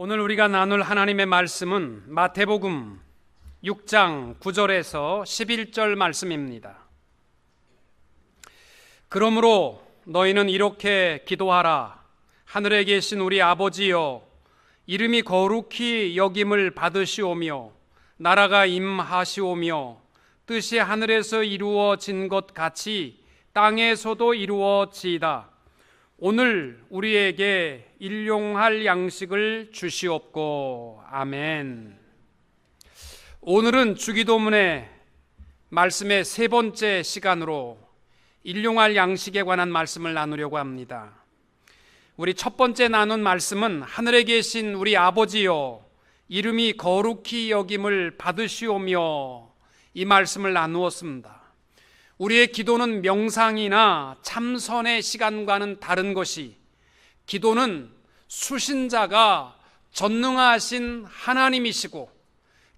오늘 우리가 나눌 하나님의 말씀은 마태복음 6장 9절에서 11절 말씀입니다. 그러므로 너희는 이렇게 기도하라. 하늘에 계신 우리 아버지여, 이름이 거룩히 여김을 받으시오며 나라가 임하시오며 뜻이 하늘에서 이루어진 것 같이 땅에서도 이루어지이다. 오늘 우리에게 일용할 양식을 주시옵고. 아멘. 오늘은 주기도문의 말씀의 세 번째 시간으로 일용할 양식에 관한 말씀을 나누려고 합니다. 우리 첫 번째 나눈 말씀은 하늘에 계신 우리 아버지여, 이름이 거룩히 여김을 받으시오며, 이 말씀을 나누었습니다. 우리의 기도는 명상이나 참선의 시간과는 다른 것이, 기도는 수신자가 전능하신 하나님이시고,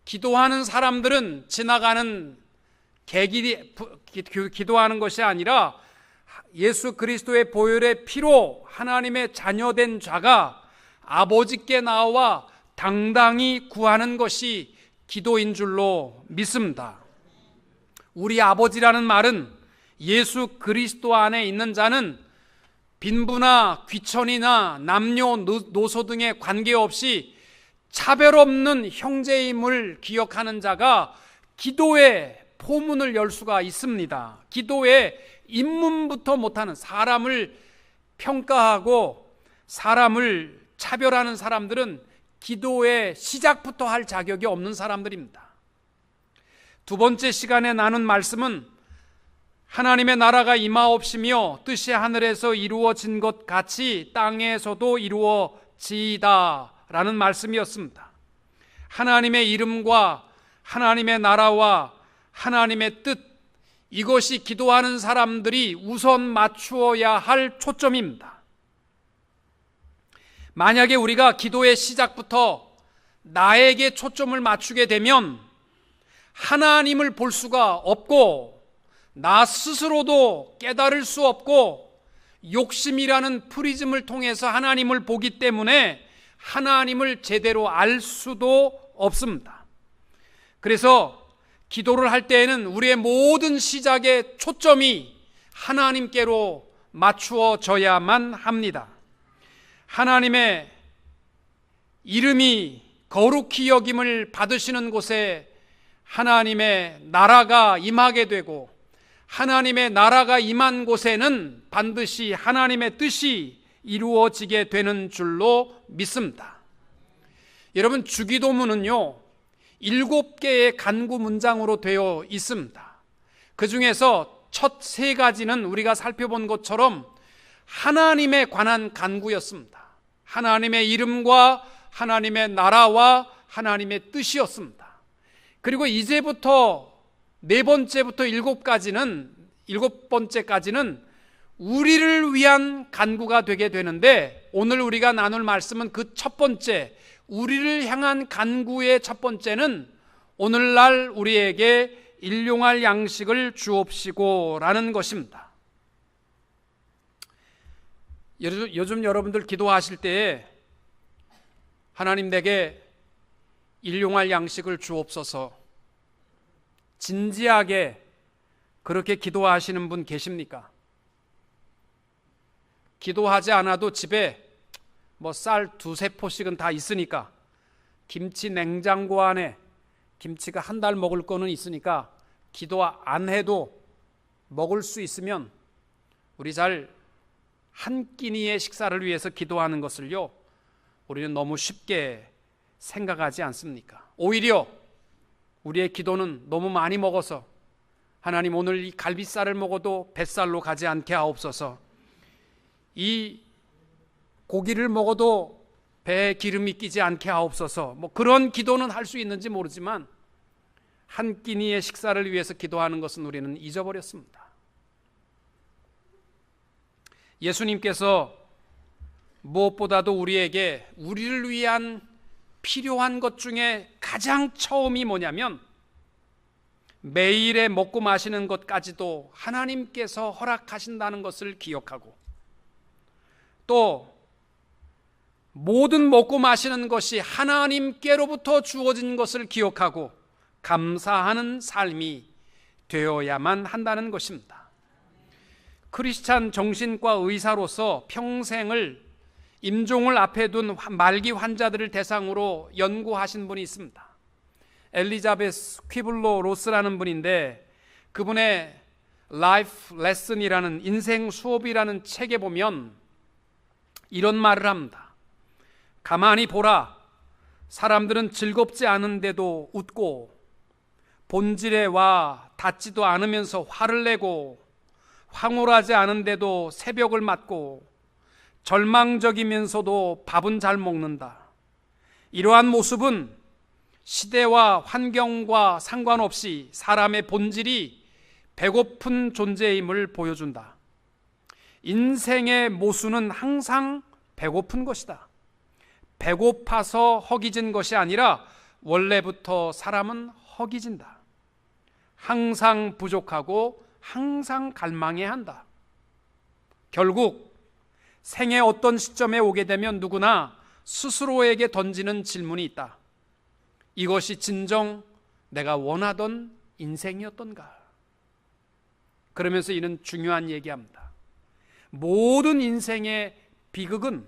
기도하는 사람들은 지나가는 기도하는 것이 아니라 예수 그리스도의 보혈의 피로 하나님의 자녀된 자가 아버지께 나와 당당히 구하는 것이 기도인 줄로 믿습니다. 우리 아버지라는 말은 예수 그리스도 안에 있는 자는 빈부나 귀천이나 남녀노소 등에 관계없이 차별 없는 형제임을 기억하는 자가 기도의 포문을 열 수가 있습니다. 기도의 입문부터 못하는, 사람을 평가하고 사람을 차별하는 사람들은 기도의 시작부터 할 자격이 없는 사람들입니다. 두 번째 시간에 나눈 말씀은 하나님의 나라가 임하옵시며 뜻이 하늘에서 이루어진 것 같이 땅에서도 이루어지이다 라는 말씀이었습니다. 하나님의 이름과 하나님의 나라와 하나님의 뜻, 이것이 기도하는 사람들이 우선 맞추어야 할 초점입니다. 만약에 우리가 기도의 시작부터 나에게 초점을 맞추게 되면 하나님을 볼 수가 없고, 나 스스로도 깨달을 수 없고, 욕심이라는 프리즘을 통해서 하나님을 보기 때문에 하나님을 제대로 알 수도 없습니다. 그래서 기도를 할 때에는 우리의 모든 시작의 초점이 하나님께로 맞추어져야만 합니다. 하나님의 이름이 거룩히 여김을 받으시는 곳에 하나님의 나라가 임하게 되고, 하나님의 나라가 임한 곳에는 반드시 하나님의 뜻이 이루어지게 되는 줄로 믿습니다. 여러분, 주기도문은요 7개의 간구 문장으로 되어 있습니다. 그 중에서 첫 3가지는 우리가 살펴본 것처럼 하나님에 관한 간구였습니다. 하나님의 이름과 하나님의 나라와 하나님의 뜻이었습니다. 그리고 이제부터 4번째부터 7번째까지는 우리를 위한 간구가 되게 되는데, 오늘 우리가 나눌 말씀은 그 첫 번째, 우리를 향한 간구의 첫 번째는 오늘날 우리에게 일용할 양식을 주옵시고 라는 것입니다. 요즘 여러분들 기도하실 때에 하나님 내게 일용할 양식을 주옵소서, 진지하게 그렇게 기도하시는 분 계십니까? 기도하지 않아도 집에 쌀 2-3포씩은 다 있으니까, 김치 냉장고 안에 김치가 한 달 먹을 거는 있으니까 기도 안 해도 먹을 수 있으면 우리 잘 한 끼니의 식사를 위해서 기도하는 것을요 우리는 너무 쉽게 생각하지 않습니까? 오히려 우리의 기도는 너무 많이 먹어서 하나님 오늘 이 갈비살을 먹어도 뱃살로 가지 않게 하옵소서, 이 고기를 먹어도 배에 기름이 끼지 않게 하옵소서, 그런 기도는 할 수 있는지 모르지만 한 끼니의 식사를 위해서 기도하는 것은 우리는 잊어버렸습니다. 예수님께서 무엇보다도 우리에게 우리를 위한 필요한 것 중에 가장 처음이 뭐냐면, 매일의 먹고 마시는 것까지도 하나님께서 허락하신다는 것을 기억하고, 또 모든 먹고 마시는 것이 하나님께로부터 주어진 것을 기억하고 감사하는 삶이 되어야만 한다는 것입니다. 크리스찬 정신과 의사로서 평생을 임종을 앞에 둔 말기 환자들을 대상으로 연구하신 분이 있습니다. 엘리자베스 퀴블로 로스라는 분인데, 그분의 라이프 레슨이라는 인생 수업이라는 책에 보면 이런 말을 합니다. 가만히 보라. 사람들은 즐겁지 않은데도 웃고, 본질에 와 닿지도 않으면서 화를 내고, 황홀하지 않은데도 새벽을 맞고, 절망적이면서도 밥은 잘 먹는다. 이러한 모습은 시대와 환경과 상관없이 사람의 본질이 배고픈 존재임을 보여준다. 인생의 모순은 항상 배고픈 것이다. 배고파서 허기진 것이 아니라 원래부터 사람은 허기진다. 항상 부족하고 항상 갈망해야 한다. 결국 생의 어떤 시점에 오게 되면 누구나 스스로에게 던지는 질문이 있다. 이것이 진정 내가 원하던 인생이었던가? 그러면서 이는 중요한 얘기합니다. 모든 인생의 비극은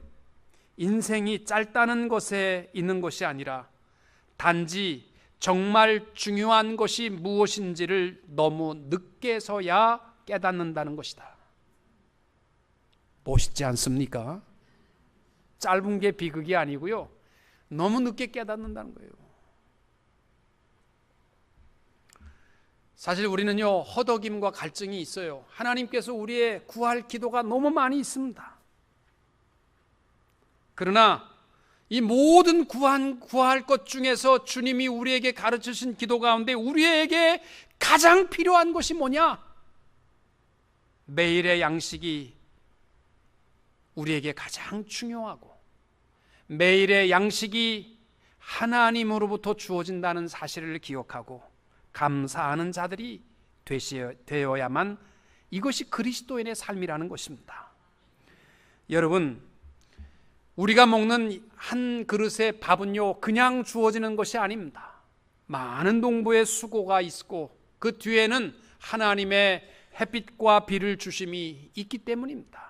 인생이 짧다는 것에 있는 것이 아니라 단지 정말 중요한 것이 무엇인지를 너무 늦게서야 깨닫는다는 것이다. 멋있지 않습니까? 짧은 게 비극이 아니고요, 너무 늦게 깨닫는다는 거예요. 사실 우리는요, 허덕임과 갈증이 있어요. 하나님께서 우리의 구할 기도가 너무 많이 있습니다. 그러나 이 모든 구할 것 중에서 주님이 우리에게 가르치신 기도 가운데 우리에게 가장 필요한 것이 뭐냐? 매일의 양식이 우리에게 가장 중요하고, 매일의 양식이 하나님으로부터 주어진다는 사실을 기억하고 감사하는 자들이 되어야만 이것이 그리스도인의 삶이라는 것입니다. 여러분, 우리가 먹는 한 그릇의 밥은요, 그냥 주어지는 것이 아닙니다. 많은 농부의 수고가 있고 그 뒤에는 하나님의 햇빛과 비를 주심이 있기 때문입니다.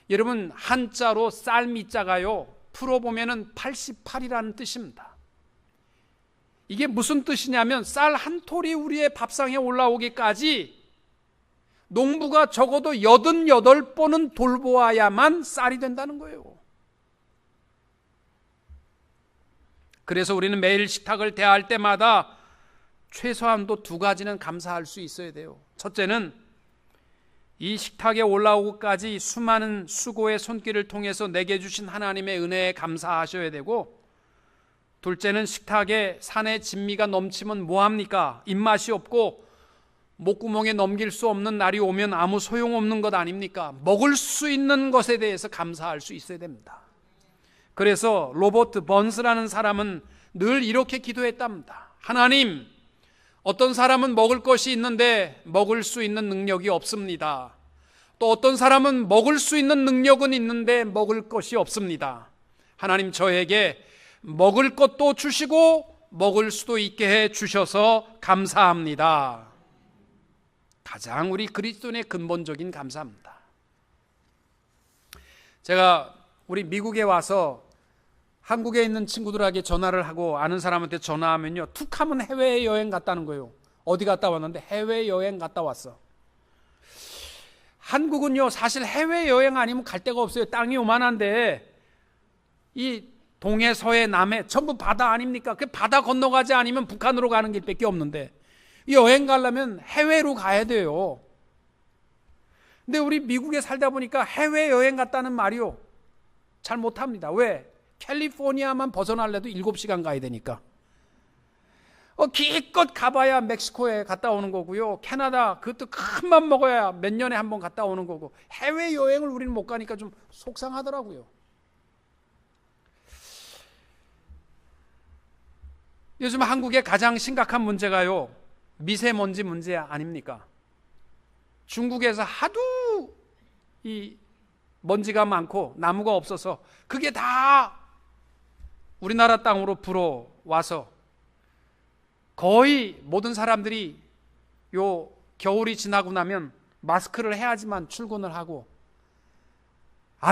여러분, 한자로 쌀미자가요, 풀어보면 88이라는 뜻입니다. 이게 무슨 뜻이냐면 쌀 한 톨이 우리의 밥상에 올라오기까지 농부가 적어도 88번은 돌보아야만 쌀이 된다는 거예요. 그래서 우리는 매일 식탁을 대할 때마다 최소한도 두 가지는 감사할 수 있어야 돼요. 첫째는 이 식탁에 올라오기까지 수많은 수고의 손길을 통해서 내게 주신 하나님의 은혜에 감사하셔야 되고, 둘째는 식탁에 산의 진미가 넘치면 뭐합니까? 입맛이 없고 목구멍에 넘길 수 없는 날이 오면 아무 소용없는 것 아닙니까? 먹을 수 있는 것에 대해서 감사할 수 있어야 됩니다. 그래서 로버트 번스라는 사람은 늘 이렇게 기도했답니다. 하나님, 어떤 사람은 먹을 것이 있는데 먹을 수 있는 능력이 없습니다. 또 어떤 사람은 먹을 수 있는 능력은 있는데 먹을 것이 없습니다. 하나님, 저에게 먹을 것도 주시고 먹을 수도 있게 해 주셔서 감사합니다. 가장 우리 그리스도인의 근본적인 감사입니다. 제가 우리 미국에 와서 한국에 있는 친구들에게 전화를 하고 아는 사람한테 전화하면요, 툭 하면 해외여행 갔다는 거예요. 어디 갔다 왔는데? 해외여행 갔다 왔어. 한국은요, 사실 해외여행 아니면 갈 데가 없어요. 땅이 요만한데 이 동해, 서해, 남해 전부 바다 아닙니까? 그 바다 건너가지 않으면 북한으로 가는 길밖에 없는데 여행 가려면 해외로 가야 돼요. 근데 우리 미국에 살다 보니까 해외여행 갔다는 말이요, 잘 못합니다. 왜? 캘리포니아만 벗어나려도 7시간 가야 되니까. 기껏 가봐야 멕시코에 갔다 오는 거고요, 캐나다 그것도 큰 맘 먹어야 몇 년에 한 번 갔다 오는 거고, 해외여행을 우리는 못 가니까 좀 속상하더라고요. 요즘 한국의 가장 심각한 문제가요, 미세먼지 문제 아닙니까? 중국에서 하도 이 먼지가 많고 나무가 없어서 그게 다 우리나라 땅으로 불어와서 거의 모든 사람들이 요 겨울이 지나고 나면 마스크를 해야지만 출근을 하고,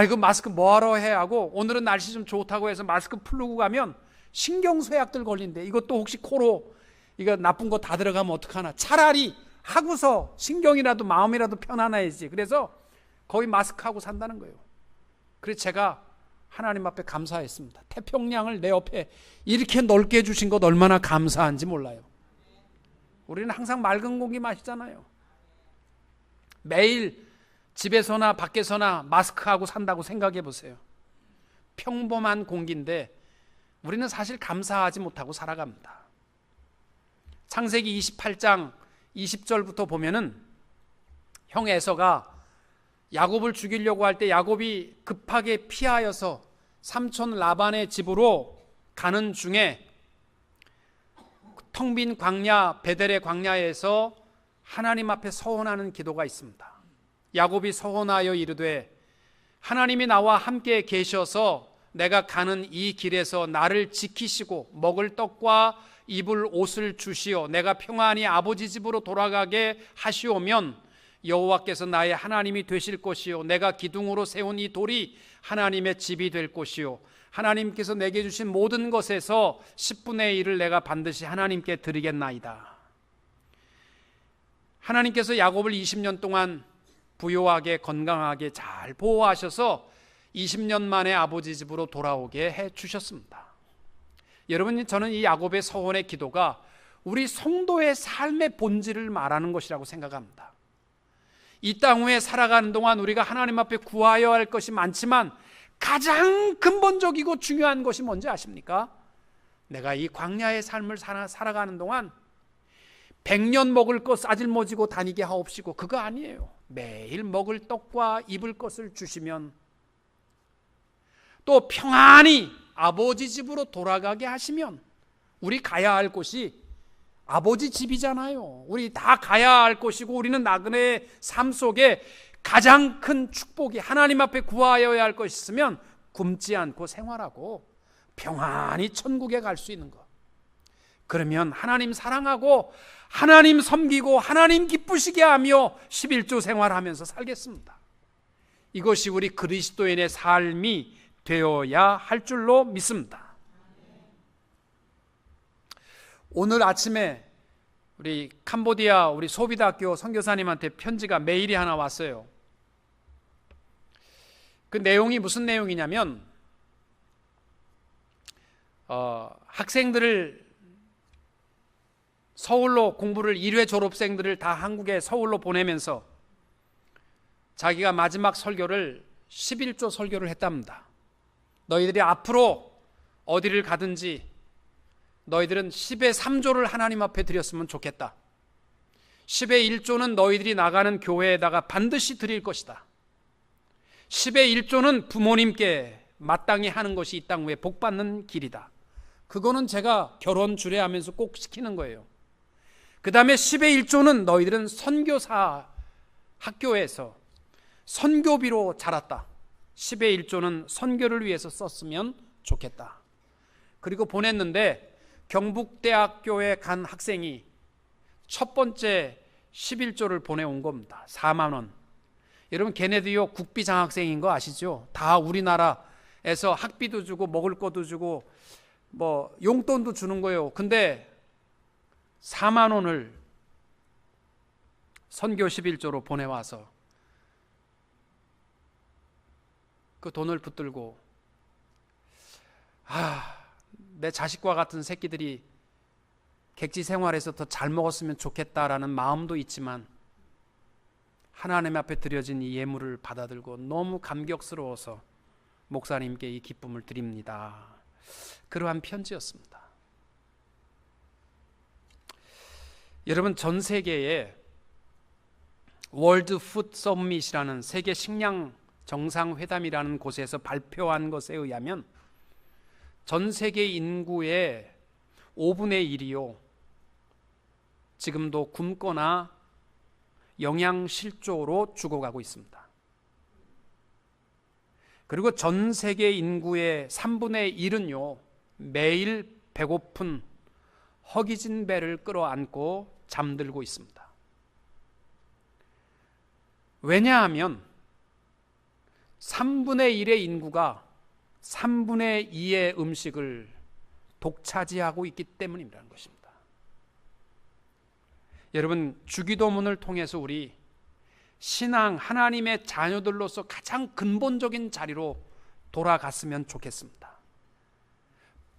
이거 마스크 뭐하러 해 하고, 오늘은 날씨 좀 좋다고 해서 마스크 풀고 가면 신경쇠약들 걸린대. 이것도 혹시 코로 이거 나쁜 거 다 들어가면 어떡하나. 차라리 하고서 신경이라도 마음이라도 편안해야지. 그래서 거의 마스크하고 산다는 거예요. 그래서 제가 하나님 앞에 감사했습니다. 태평양을 내 옆에 이렇게 넓게 해주신 것 얼마나 감사한지 몰라요. 우리는 항상 맑은 공기 마시잖아요. 매일 집에서나 밖에서나 마스크하고 산다고 생각해 보세요. 평범한 공기인데 우리는 사실 감사하지 못하고 살아갑니다. 창세기 28장 20절부터 보면은 형 에서가 야곱을 죽이려고 할 때 야곱이 급하게 피하여서 삼촌 라반의 집으로 가는 중에 텅 빈 광야 베델의 광야에서 하나님 앞에 서원하는 기도가 있습니다. 야곱이 서원하여 이르되 하나님이 나와 함께 계셔서 내가 가는 이 길에서 나를 지키시고 먹을 떡과 입을 옷을 주시어 내가 평안히 아버지 집으로 돌아가게 하시오면 여호와께서 나의 하나님이 되실 것이요 내가 기둥으로 세운 이 돌이 하나님의 집이 될 것이요 하나님께서 내게 주신 모든 것에서 10분의 1을 내가 반드시 하나님께 드리겠나이다. 하나님께서 야곱을 20년 동안 부요하게 건강하게 잘 보호하셔서 20년 만에 아버지 집으로 돌아오게 해 주셨습니다. 여러분, 저는 이 야곱의 서원의 기도가 우리 성도의 삶의 본질을 말하는 것이라고 생각합니다. 이 땅 위에 살아가는 동안 우리가 하나님 앞에 구하여야 할 것이 많지만 가장 근본적이고 중요한 것이 뭔지 아십니까? 내가 이 광야의 삶을 살아가는 동안 100년 먹을 것 싸질머지고 다니게 하옵시고, 그거 아니에요. 매일 먹을 떡과 입을 것을 주시면 또 평안히 아버지 집으로 돌아가게 하시면, 우리 가야 할 곳이 아버지 집이잖아요. 우리 다 가야 할 곳이고 우리는 나그네의 삶 속에 가장 큰 축복이 하나님 앞에 구하여야 할 것이 있으면 굶지 않고 생활하고 평안히 천국에 갈 수 있는 것. 그러면 하나님 사랑하고 하나님 섬기고 하나님 기쁘시게 하며 11조 생활하면서 살겠습니다. 이것이 우리 그리스도인의 삶이 되어야 할 줄로 믿습니다. 오늘 아침에 우리 캄보디아 우리 소비대학교 선교사님한테 편지가 메일이 하나 왔어요. 그 내용이 무슨 내용이냐면 학생들을 서울로 공부를 1회 졸업생들을 다 한국에 서울로 보내면서 자기가 마지막 설교를 11조 설교를 했답니다. 너희들이 앞으로 어디를 가든지 너희들은 10의 3조를 하나님 앞에 드렸으면 좋겠다. 10의 1조는 너희들이 나가는 교회에다가 반드시 드릴 것이다. 10의 1조는 부모님께 마땅히 하는 것이 이 땅 위에 복받는 길이다. 그거는 제가 결혼 주례하면서 꼭 시키는 거예요. 그 다음에 10의 1조는 너희들은 선교사 학교에서 선교비로 자랐다. 10의 1조는 선교를 위해서 썼으면 좋겠다. 그리고 보냈는데 경북대학교에 간 학생이 첫 번째 11조를 보내온 겁니다. 4만 원. 여러분, 걔네들요 국비 장학생인 거 아시죠? 다 우리나라에서 학비도 주고 먹을 것도 주고 뭐 용돈도 주는 거예요. 근데 4만 원을 선교 11조로 보내와서 그 돈을 붙들고 내 자식과 같은 새끼들이 객지 생활에서 더 잘 먹었으면 좋겠다라는 마음도 있지만 하나님 앞에 드려진 이 예물을 받아들고 너무 감격스러워서 목사님께 이 기쁨을 드립니다. 그러한 편지였습니다. 여러분, 전 세계에 월드 푸드 서밋이라는 세계 식량 정상회담이라는 곳에서 발표한 것에 의하면 전 세계 인구의 5분의 1이요 지금도 굶거나 영양실조로 죽어가고 있습니다. 그리고 전 세계 인구의 3분의 1은요, 매일 배고픈 허기진 배를 끌어안고 잠들고 있습니다. 왜냐하면 3분의 1의 인구가 3분의 2의 음식을 독차지하고 있기 때문이라는 것입니다. 여러분, 주기도문을 통해서 우리 신앙, 하나님의 자녀들로서 가장 근본적인 자리로 돌아갔으면 좋겠습니다.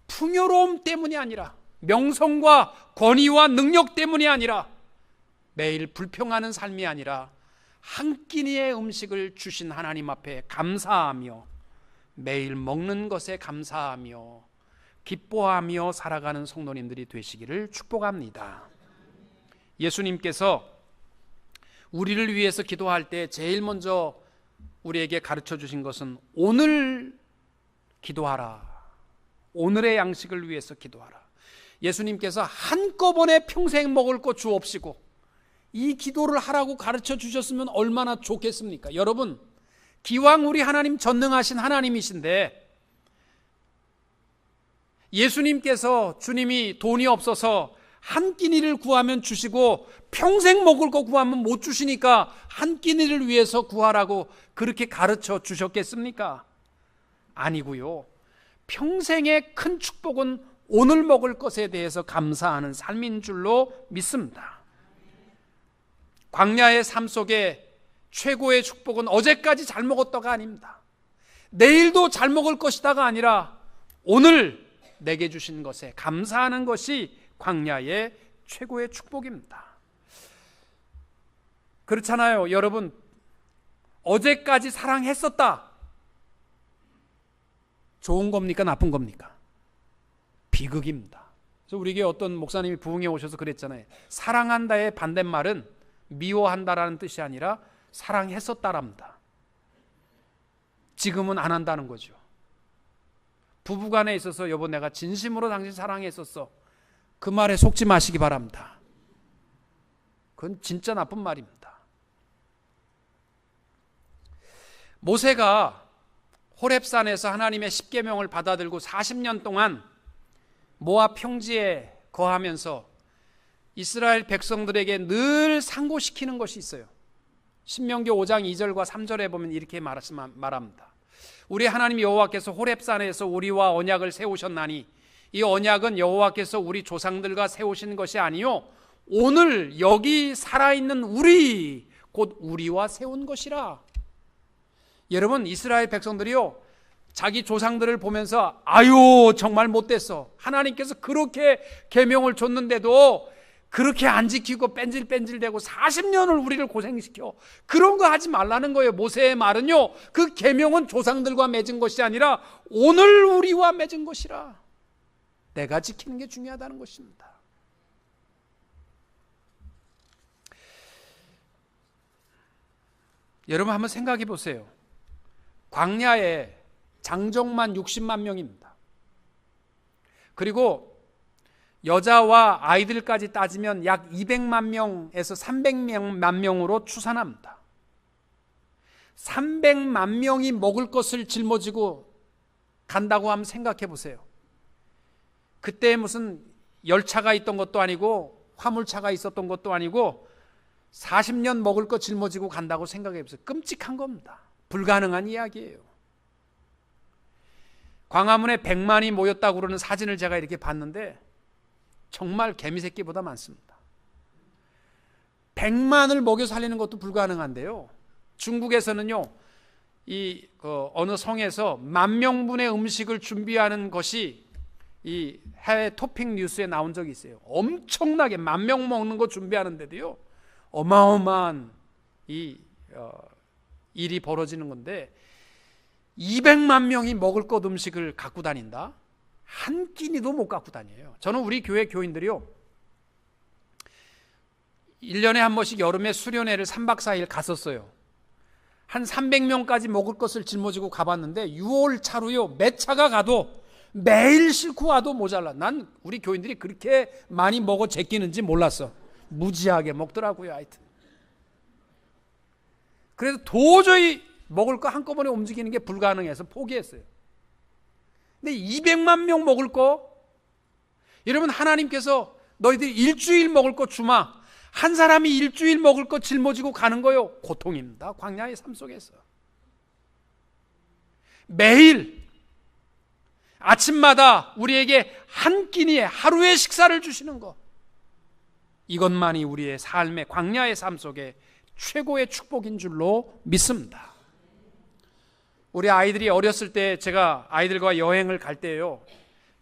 풍요로움 때문이 아니라, 명성과 권위와 능력 때문이 아니라, 매일 불평하는 삶이 아니라 한 끼니의 음식을 주신 하나님 앞에 감사하며 매일 먹는 것에 감사하며 기뻐하며 살아가는 성도님들이 되시기를 축복합니다. 예수님께서 우리를 위해서 기도할 때 제일 먼저 우리에게 가르쳐 주신 것은 오늘 기도하라. 오늘의 양식을 위해서 기도하라. 예수님께서 한꺼번에 평생 먹을 것 주옵시고 이 기도를 하라고 가르쳐 주셨으면 얼마나 좋겠습니까? 여러분, 기왕 우리 하나님 전능하신 하나님이신데 예수님께서 주님이 돈이 없어서 한 끼니를 구하면 주시고 평생 먹을 거 구하면 못 주시니까 한 끼니를 위해서 구하라고 그렇게 가르쳐 주셨겠습니까? 아니고요. 평생의 큰 축복은 오늘 먹을 것에 대해서 감사하는 삶인 줄로 믿습니다. 광야의 삶 속에 최고의 축복은 어제까지 잘 먹었다가 아닙니다. 내일도 잘 먹을 것이다가 아니라 오늘 내게 주신 것에 감사하는 것이 광야의 최고의 축복입니다. 그렇잖아요. 여러분, 어제까지 사랑했었다. 좋은 겁니까? 나쁜 겁니까? 비극입니다. 그래서 우리에게 어떤 목사님이 부흥에 오셔서 그랬잖아요. 사랑한다의 반대말은 미워한다라는 뜻이 아니라 사랑했었다랍니다. 지금은 안 한다는 거죠. 부부간에 있어서 여보 내가 진심으로 당신 사랑했었어. 그 말에 속지 마시기 바랍니다. 그건 진짜 나쁜 말입니다. 모세가 호렙산에서 하나님의 십계명을 받아들고 40년 동안 모압 평지에 거하면서 이스라엘 백성들에게 늘 상고시키는 것이 있어요. 신명기 5장 2절과 3절에 보면 이렇게 말합니다. 우리 하나님 여호와께서 호렙산에서 우리와 언약을 세우셨나니 이 언약은 여호와께서 우리 조상들과 세우신 것이 아니요 오늘 여기 살아있는 우리 곧 우리와 세운 것이라. 여러분, 이스라엘 백성들이요 자기 조상들을 보면서 아유 정말 못됐어. 하나님께서 그렇게 계명을 줬는데도 그렇게 안 지키고 뺀질뺀질대고 40년을 우리를 고생시켜. 그런 거 하지 말라는 거예요. 모세의 말은요 그 계명은 조상들과 맺은 것이 아니라 오늘 우리와 맺은 것이라. 내가 지키는 게 중요하다는 것입니다. 여러분 한번 생각해 보세요. 광야에 장정만 60만 명입니다. 그리고 여자와 아이들까지 따지면 약 200만 명에서 300만 명으로 추산합니다. 300만 명이 먹을 것을 짊어지고 간다고 하면 생각해 보세요. 그때 무슨 열차가 있던 것도 아니고 화물차가 있었던 것도 아니고 40년 먹을 것 짊어지고 간다고 생각해 보세요. 끔찍한 겁니다. 불가능한 이야기예요. 광화문에 100만이 모였다고 그러는 사진을 제가 이렇게 봤는데 정말 개미새끼보다 많습니다. 100만을 먹여 살리는 것도 불가능한데요. 중국에서는요, 어느 성에서 10,000명분의 음식을 준비하는 것이 이 해외 토픽 뉴스에 나온 적이 있어요. 엄청나게 10,000명 먹는 거 준비하는데도요, 어마어마한 일이 벌어지는 건데 200만 명이 먹을 것 음식을 갖고 다닌다? 한 끼니도 못 갖고 다녀요. 저는 우리 교회 교인들이요 1년에 한 번씩 여름에 수련회를 3박 4일 갔었어요. 한 300명까지 먹을 것을 짊어지고 가봤는데 6월 차로요 몇 차가 가도 매일 싣고 와도 모자라. 난 우리 교인들이 그렇게 많이 먹어 제끼는지 몰랐어. 무지하게 먹더라고요. 하여튼 그래서 도저히 먹을 거 한꺼번에 움직이는 게 불가능해서 포기했어요. 근데 200만 명 먹을 거, 여러분 하나님께서 너희들 일주일 먹을 거 주마. 한 사람이 일주일 먹을 거 짊어지고 가는 거요. 고통입니다. 광야의 삶 속에서. 매일 아침마다 우리에게 한 끼니에 하루의 식사를 주시는 것, 이것만이 우리의 삶의 광야의 삶 속에 최고의 축복인 줄로 믿습니다. 우리 아이들이 어렸을 때 제가 아이들과 여행을 갈 때요,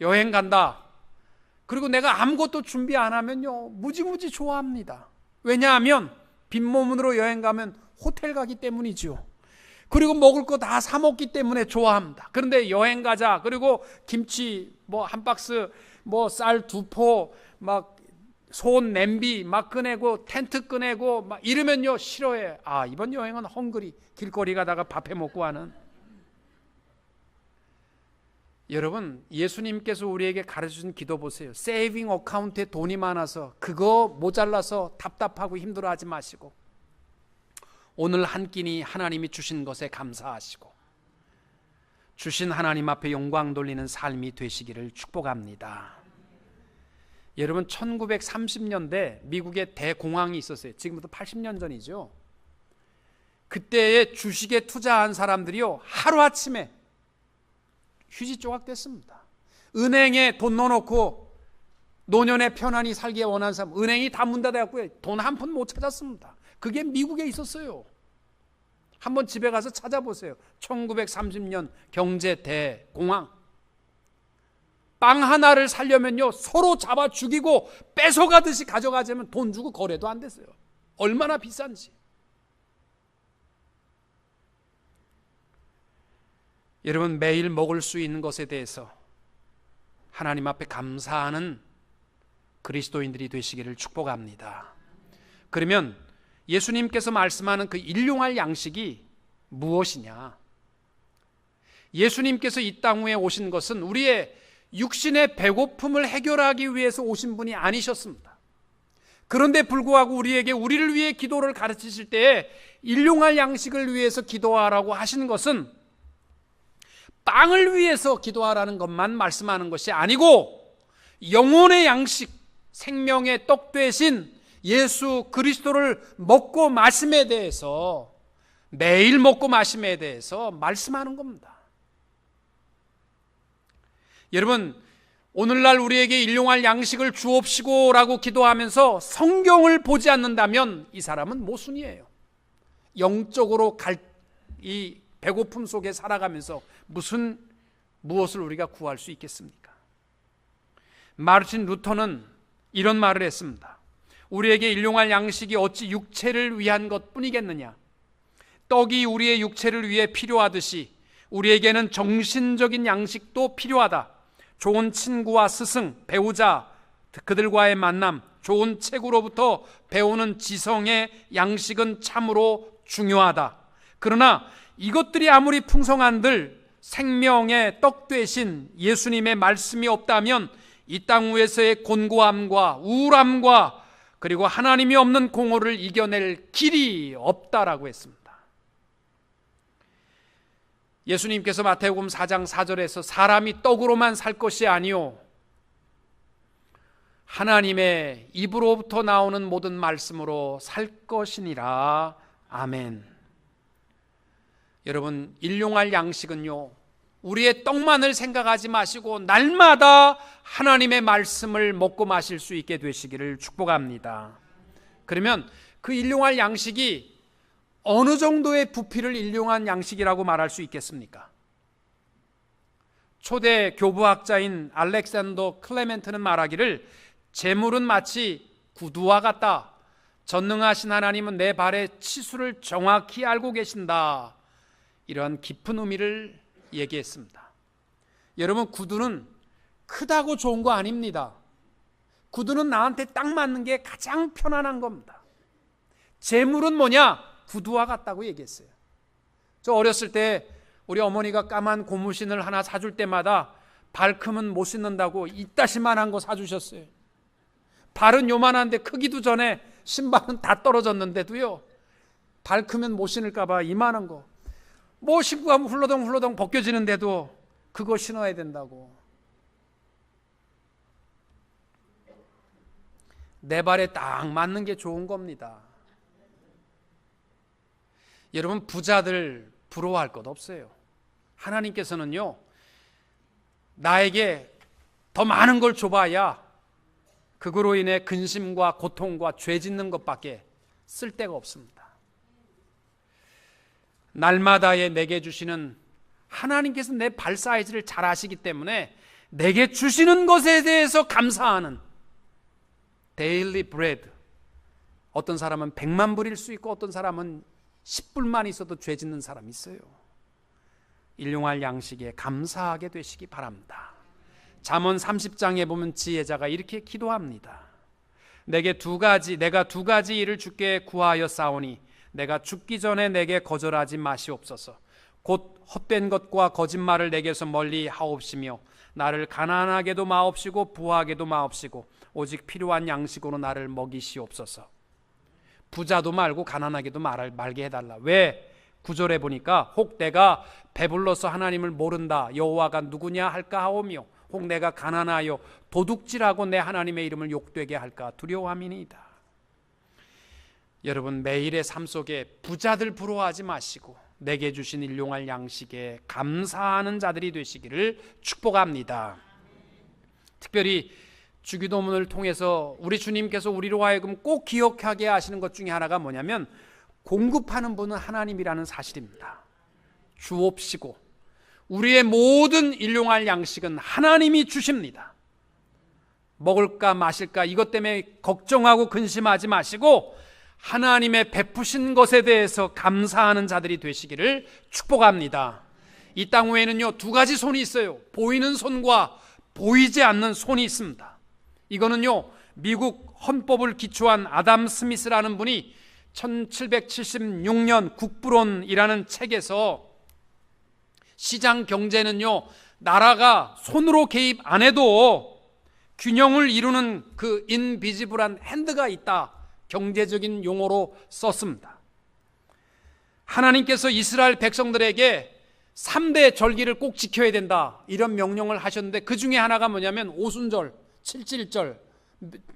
여행 간다, 그리고 내가 아무것도 준비 안 하면요 무지무지 좋아합니다. 왜냐하면 빈몸으로 여행 가면 호텔 가기 때문이죠. 그리고 먹을 거 다 사 먹기 때문에 좋아합니다. 그런데 여행 가자, 그리고 김치 뭐 한 박스, 뭐 쌀 2포, 막 소온 냄비 막 꺼내고 텐트 꺼내고 막 이러면요 싫어해. 아, 이번 여행은 헝그리, 길거리 가다가 밥 해 먹고 하는. 여러분, 예수님께서 우리에게 가르쳐준 기도 보세요. 세이빙 어카운트에 돈이 많아서 그거 모자라서 답답하고 힘들어하지 마시고, 오늘 한 끼니 하나님이 주신 것에 감사하시고 주신 하나님 앞에 영광 돌리는 삶이 되시기를 축복합니다. 여러분, 1930년대 미국에 대공황이 있었어요. 지금부터 80년 전이죠. 그때의 주식에 투자한 사람들이요 하루아침에 휴지 조각 됐습니다. 은행에 돈 넣어놓고 노년의 편안히 살기에 원하는 사람, 은행이 다 문 닫아갖고요 돈 한 푼 못 찾았습니다. 그게 미국에 있었어요. 한번 집에 가서 찾아보세요. 1930년 경제 대공황. 빵 하나를 살려면요 서로 잡아 죽이고 뺏어가듯이 가져가자면 돈 주고 거래도 안 됐어요. 얼마나 비싼지. 여러분, 매일 먹을 수 있는 것에 대해서 하나님 앞에 감사하는 그리스도인들이 되시기를 축복합니다. 그러면 예수님께서 말씀하는 그 일용할 양식이 무엇이냐? 예수님께서 이 땅 위에 오신 것은 우리의 육신의 배고픔을 해결하기 위해서 오신 분이 아니셨습니다. 그런데 불구하고 우리에게 우리를 위해 기도를 가르치실 때에 일용할 양식을 위해서 기도하라고 하시는 것은 빵을 위해서 기도하라는 것만 말씀하는 것이 아니고 영혼의 양식, 생명의 떡 되신 예수 그리스도를 먹고 마심에 대해서, 매일 먹고 마심에 대해서 말씀하는 겁니다. 여러분, 오늘날 우리에게 일용할 양식을 주옵시고 라고 기도하면서 성경을 보지 않는다면 이 사람은 모순이에요. 영적으로 이 배고픔 속에 살아가면서 무엇을 우리가 구할 수 있겠습니까? 마르틴 루터는 이런 말을 했습니다. 우리에게 일용할 양식이 어찌 육체를 위한 것뿐이겠느냐? 떡이 우리의 육체를 위해 필요하듯이 우리에게는 정신적인 양식도 필요하다. 좋은 친구와 스승, 배우자, 그들과의 만남, 좋은 책으로부터 배우는 지성의 양식은 참으로 중요하다. 그러나 이것들이 아무리 풍성한들 생명의 떡 되신 예수님의 말씀이 없다면 이 땅 위에서의 곤고함과 우울함과 그리고 하나님이 없는 공허를 이겨낼 길이 없다라고 했습니다. 예수님께서 마태복음 4장 4절에서 사람이 떡으로만 살 것이 아니요 하나님의 입으로부터 나오는 모든 말씀으로 살 것이니라. 아멘. 여러분, 일용할 양식은요 우리의 떡만을 생각하지 마시고 날마다 하나님의 말씀을 먹고 마실 수 있게 되시기를 축복합니다. 그러면 그 일용할 양식이 어느 정도의 부피를 일용한 양식이라고 말할 수 있겠습니까? 초대 교부학자인 알렉산더 클레멘트는 말하기를 재물은 마치 구두와 같다. 전능하신 하나님은 내 발의 치수를 정확히 알고 계신다. 이러한 깊은 의미를 얘기했습니다. 여러분, 구두는 크다고 좋은 거 아닙니다. 구두는 나한테 딱 맞는 게 가장 편안한 겁니다. 재물은 뭐냐? 구두와 같다고 얘기했어요. 저 어렸을 때 우리 어머니가 까만 고무신을 하나 사줄 때마다 발큼은 못 신는다고 이따시만한 거 사주셨어요. 발은 요만한데 크기도 전에 신발은 다 떨어졌는데도요 발크면 못 신을까 봐 이만한 거. 뭐 신고 가면 훌러덩 벗겨지는데도 그거 신어야 된다고. 내 발에 딱 맞는 게 좋은 겁니다. 여러분, 부자들 부러워할 것 없어요. 하나님께서는요, 나에게 더 많은 걸 줘봐야 그거로 인해 근심과 고통과 죄 짓는 것밖에 쓸 데가 없습니다. 날마다의 내게 주시는 하나님께서 내 발 사이즈를 잘 아시기 때문에 내게 주시는 것에 대해서 감사하는 데일리 브레드. 어떤 사람은 100만 불일 수 있고 어떤 사람은 10불만 있어도 죄 짓는 사람이 있어요. 일용할 양식에 감사하게 되시기 바랍니다. 잠언 30장에 보면 지혜자가 이렇게 기도합니다. 내가 두 가지 일을 주께 구하여 싸우니 내가 죽기 전에 내게 거절하지 마시옵소서. 곧 헛된 것과 거짓말을 내게서 멀리 하옵시며 나를 가난하게도 마옵시고 부하게도 마옵시고 오직 필요한 양식으로 나를 먹이시옵소서. 부자도 말고 가난하게도 말게 해달라. 왜? 9절에 보니까 혹 내가 배불러서 하나님을 모른다 여호와가 누구냐 할까 하오며 혹 내가 가난하여 도둑질하고 내 하나님의 이름을 욕되게 할까 두려워함이니이다. 여러분, 매일의 삶 속에 부자들 부러워하지 마시고 내게 주신 일용할 양식에 감사하는 자들이 되시기를 축복합니다. 특별히 주기도문을 통해서 우리 주님께서 우리로 하여금 꼭 기억하게 하시는 것 중에 하나가 뭐냐면 공급하는 분은 하나님이라는 사실입니다. 주옵시고 우리의 모든 일용할 양식은 하나님이 주십니다. 먹을까 마실까 이것 때문에 걱정하고 근심하지 마시고 하나님의 베푸신 것에 대해서 감사하는 자들이 되시기를 축복합니다. 이 땅 외에는요, 두 가지 손이 있어요. 보이는 손과 보이지 않는 손이 있습니다. 이거는요, 미국 헌법을 기초한 아담 스미스라는 분이 1776년 국부론이라는 책에서 시장 경제는요, 나라가 손으로 개입 안 해도 균형을 이루는 그 인비지블한 핸드가 있다, 경제적인 용어로 썼습니다. 하나님께서 이스라엘 백성들에게 3대 절기를 꼭 지켜야 된다, 이런 명령을 하셨는데 그 중에 하나가 뭐냐면 오순절, 칠칠절,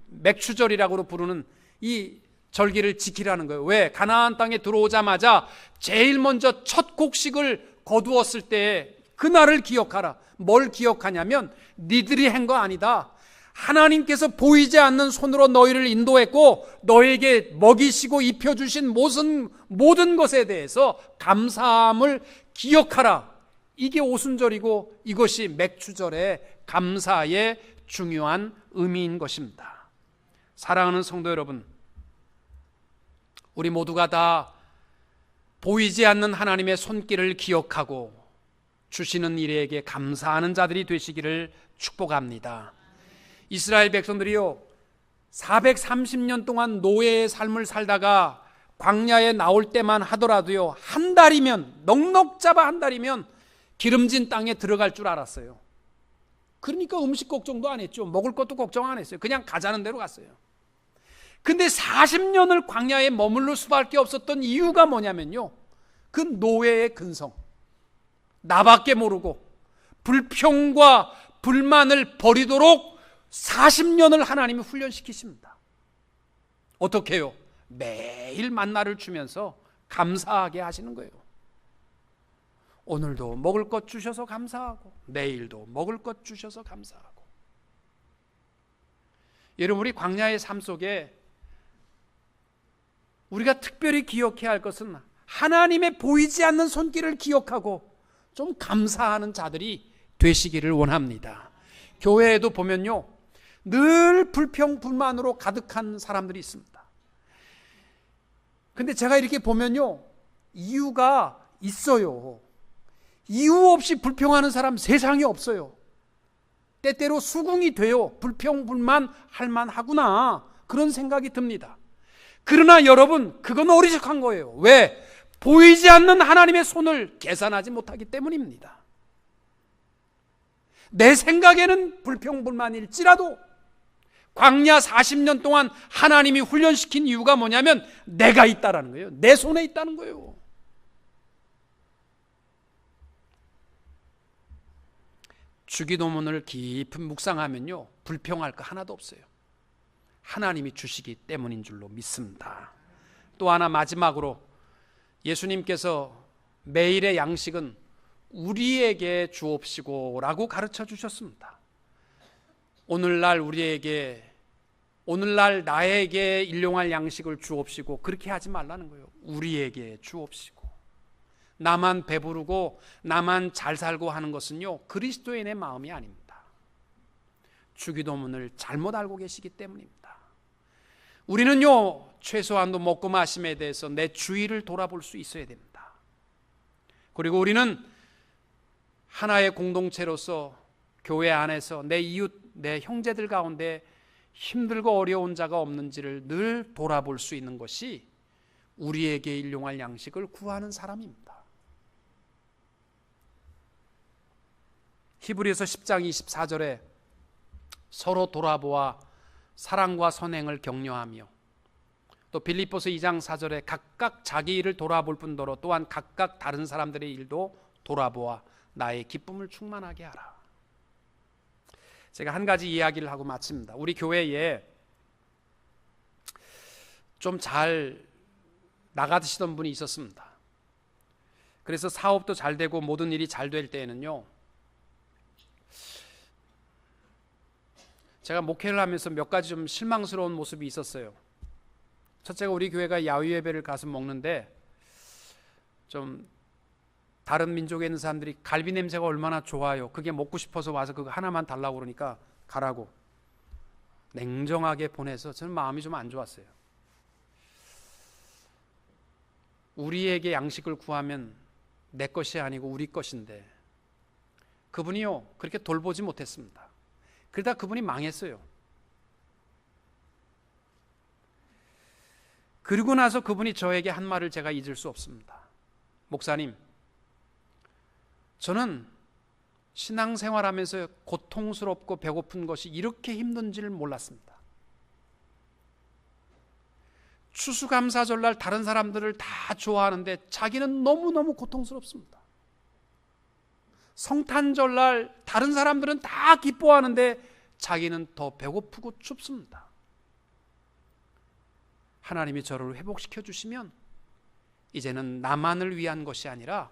맥추절이라고 부르는 이 절기를 지키라는 거예요. 왜? 가나안 땅에 들어오자마자 제일 먼저 첫 곡식을 거두었을 때 그날을 기억하라. 뭘 기억하냐면 니들이 한 거 아니다. 하나님께서 보이지 않는 손으로 너희를 인도했고 너에게 먹이시고 입혀주신 모든 것에 대해서 감사함을 기억하라. 이게 오순절이고 이것이 맥추절의 감사의 중요한 의미인 것입니다. 사랑하는 성도 여러분, 우리 모두가 다 보이지 않는 하나님의 손길을 기억하고 주시는 일에게 감사하는 자들이 되시기를 축복합니다. 이스라엘 백성들이요, 430년 동안 노예의 삶을 살다가 광야에 나올 때만 하더라도요, 한 달이면, 넉넉 잡아 한 달이면 기름진 땅에 들어갈 줄 알았어요. 그러니까 음식 걱정도 안 했죠. 먹을 것도 걱정 안 했어요. 그냥 가자는 대로 갔어요. 근데 40년을 광야에 머물러 수밖에 없었던 이유가 뭐냐면요, 그 노예의 근성, 나밖에 모르고 불평과 불만을 버리도록 40년을 하나님이 훈련시키십니다. 어떻게 해요? 매일 만나를 주면서 감사하게 하시는 거예요. 오늘도 먹을 것 주셔서 감사하고 내일도 먹을 것 주셔서 감사하고. 여러분, 우리 광야의 삶 속에 우리가 특별히 기억해야 할 것은 하나님의 보이지 않는 손길을 기억하고 좀 감사하는 자들이 되시기를 원합니다. 교회에도 보면요, 늘 불평불만으로 가득한 사람들이 있습니다. 근데 제가 이렇게 보면요, 이유가 있어요. 이유 없이 불평하는 사람 세상에 없어요. 때때로 수긍이 돼요. 불평불만 할 만하구나, 그런 생각이 듭니다. 그러나 여러분, 그건 어리석한 거예요. 왜? 보이지 않는 하나님의 손을 계산하지 못하기 때문입니다. 내 생각에는 불평불만일지라도 광야 40년 동안 하나님이 훈련시킨 이유가 뭐냐면 내가 있다라는 거예요. 내 손에 있다는 거예요. 주기도문을 깊은 묵상하면요, 불평할 거 하나도 없어요. 하나님이 주시기 때문인 줄로 믿습니다. 또 하나 마지막으로, 예수님께서 매일의 양식은 우리에게 주옵시고 라고 가르쳐 주셨습니다. 오늘날 나에게 일용할 양식을 주옵시고 그렇게 하지 말라는 거예요. 우리에게 주옵시고. 나만 배부르고 나만 잘 살고 하는 것은요, 그리스도인의 마음이 아닙니다. 주기도문을 잘못 알고 계시기 때문입니다. 우리는요, 최소한도 먹고 마심에 대해서 내 주의를 돌아볼 수 있어야 됩니다. 그리고 우리는 하나의 공동체로서 교회 안에서 내 이웃, 내 형제들 가운데 힘들고 어려운 자가 없는지를 늘 돌아볼 수 있는 것이 우리에게 일용할 양식을 구하는 사람입니다. 히브리서 10장 24절에 서로 돌아보아 사랑과 선행을 격려하며, 또 빌립보서 2장 4절에 각각 자기 일을 돌아볼 뿐더러 또한 각각 다른 사람들의 일도 돌아보아 나의 기쁨을 충만하게 하라. 제가 한 가지 이야기를 하고 마칩니다. 우리 교회에 좀 잘 나가시던 분이 있었습니다. 그래서 사업도 잘 되고 모든 일이 잘 될 때에는요, 제가 목회를 하면서 몇 가지 좀 실망스러운 모습이 있었어요. 첫째가, 우리 교회가 야외 예배를 가서 먹는데 좀 다른 민족에 있는 사람들이 갈비 냄새가 얼마나 좋아요, 그게 먹고 싶어서 와서 그거 하나만 달라고 그러니까 가라고 냉정하게 보내서 저는 마음이 좀 안 좋았어요. 우리에게 양식을 구하면 내 것이 아니고 우리 것인데 그분이요, 그렇게 돌보지 못했습니다. 그러다 그분이 망했어요. 그리고 나서 그분이 저에게 한 말을 제가 잊을 수 없습니다. 목사님, 저는 신앙생활하면서 고통스럽고 배고픈 것이 이렇게 힘든지를 몰랐습니다. 추수감사절날 다른 사람들을 다 좋아하는데 자기는 너무너무 고통스럽습니다. 성탄절날 다른 사람들은 다 기뻐하는데 자기는 더 배고프고 춥습니다. 하나님이 저를 회복시켜 주시면 이제는 나만을 위한 것이 아니라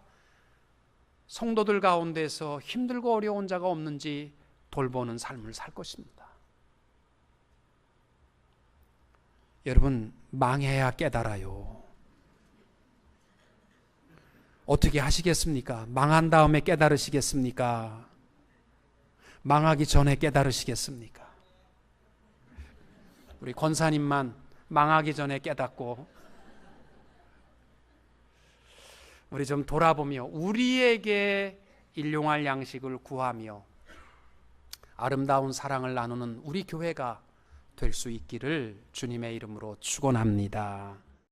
성도들 가운데서 힘들고 어려운 자가 없는지 돌보는 삶을 살 것입니다. 여러분, 망해야 깨달아요. 어떻게 하시겠습니까? 망한 다음에 깨달으시겠습니까? 망하기 전에 깨달으시겠습니까? 우리 권사님만 망하기 전에 깨닫고, 우리 좀 돌아보며 우리에게 일용할 양식을 구하며 아름다운 사랑을 나누는 우리 교회가 될 수 있기를 주님의 이름으로 축원합니다.